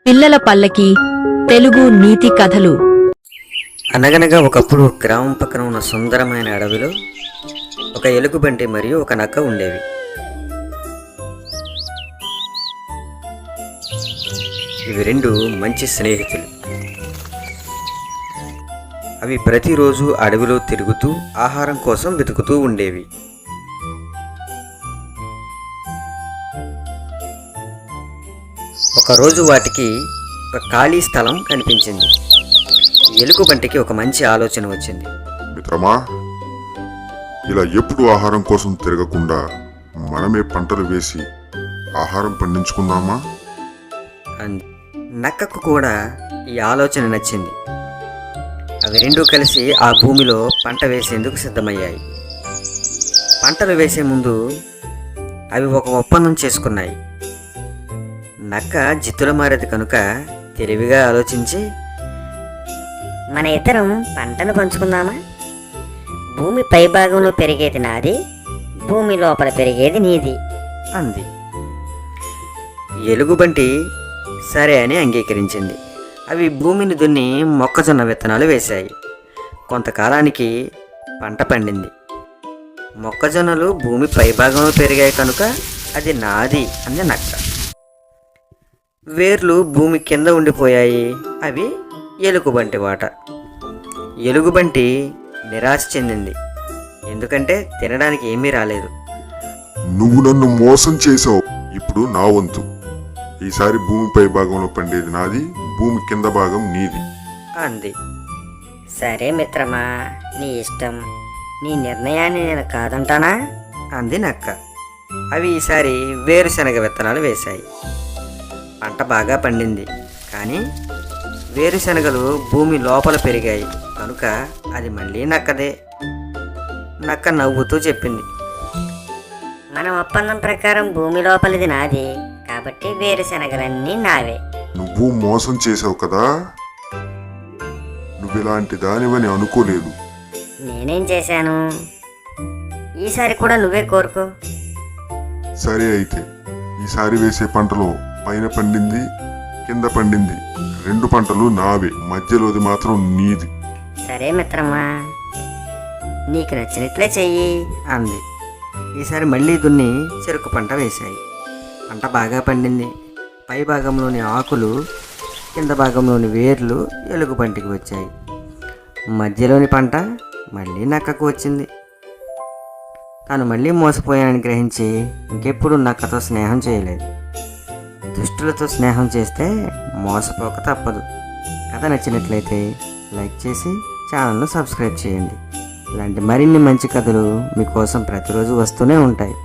పిల్లల పల్లకి తెలుగు నీతి కథలు. అనగనగా ఒకప్పుడు గ్రామం పక్కన ఉన్న సుందరమైన అడవిలో ఒక ఎలుగుబంటి మరియు ఒక నక్క ఉండేవి. ఇవి రెండు మంచి స్నేహితులు. అవి ప్రతిరోజు అడవిలో తిరుగుతూ ఆహారం కోసం వెతుకుతూ ఉండేవి. ఒకరోజు వాటికి ఒక ఖాళీ స్థలం కనిపించింది. ఎలుగుబంటికి ఒక మంచి ఆలోచన వచ్చింది. మిత్రమా, ఇలా ఎప్పుడు ఆహారం కోసం తిరగకుండా మనమే పంటలు వేసి ఆహారం పండించుకుందామా అంది. నక్కకు కూడా ఈ ఆలోచన నచ్చింది. అవి రెండూ కలిసి ఆ భూమిలో పంట వేసేందుకు సిద్ధమయ్యాయి. పంటలు వేసే ముందు అవి ఒక ఒప్పందం చేసుకున్నాయి. నక్క జిత్తుల మారేది కనుక తెలివిగా ఆలోచించి, మన ఇద్దరం పంటను పంచుకుందామా? భూమి పై భాగంలో పెరిగేది నాది, భూమి లోపల పెరిగేది నీది అంది. ఎలుగుబంటి సరే అని అంగీకరించింది. అవి భూమిని దున్ని మొక్కజొన్న విత్తనాలు వేశాయి. కొంతకాలానికి పంట పండింది. మొక్కజొన్నలు భూమి పై భాగంలో పెరిగాయి కనుక అది నాది అంది నక్క. వేర్లు భూమి కింద ఉండిపోయాయి. అవి ఎలుగుబంటి వాట. ఎలుగుబంటి నిరాశ చెందింది. ఎందుకంటే తినడానికి ఏమీ రాలేదు. నువ్వు నన్ను మోసం చేసావు. ఇప్పుడు నా వంతు. ఈసారి భూమి పై భాగంలో పండేది నాది, భూమి కింద భాగం నీది అంది. సరే మిత్రమా, నీ ఇష్టం. నీ నిర్ణయాన్ని నేను కాదంటానా అంది నక్క. అవి ఈసారి వేరుశనగ విత్తనాలు వేశాయి. పంట బాగా పండింది. కానీ వేరుశనగలు భూమి లోపల పెరిగాయి కనుక అది మళ్ళీ నక్కదే. నక్క నవ్వుతూ చెప్పింది, మన ఒప్పందం ప్రకారం భూమి లోపలిది నాది, కాబట్టి వేరుశనగలన్నీ నావే. నువ్వు మోసం చేసావు కదా. నువ్విలాంటి దానివని అనుకోలేదు. నేనేం చేశాను? ఈసారి కూడా నువ్వే కోరుకో. సరే అయితే, ఈసారి వేసే పంటలో పైన పండింది, కింద పండింది, రెండు పంటలు నావే, మధ్యలోది మాత్రం నీది. సరే మిత్రమా, నీకు నచ్చినట్లే చెయ్యి అంది. ఈసారి మళ్ళీ దున్ని చెరుకు పంట వేశాయి. పంట బాగా పండింది. పై భాగంలోని ఆకులు, కింద భాగంలోని వేర్లు ఎలుగుబంటికి వచ్చాయి. మధ్యలోని పంట మళ్ళీ నక్కకు వచ్చింది. తాను మళ్ళీ మోసపోయానని గ్రహించి ఇంకెప్పుడు నక్కతో స్నేహం చేయలేదు. దుష్టులతో స్నేహం చేస్తే మోసపోక తప్పదు. కథ నచ్చినట్లయితే లైక్ చేసి ఛానల్ను సబ్స్క్రైబ్ చేయండి. ఇలాంటి మరిన్ని మంచి కథలు మీకోసం ప్రతిరోజు వస్తూనే ఉంటాయి.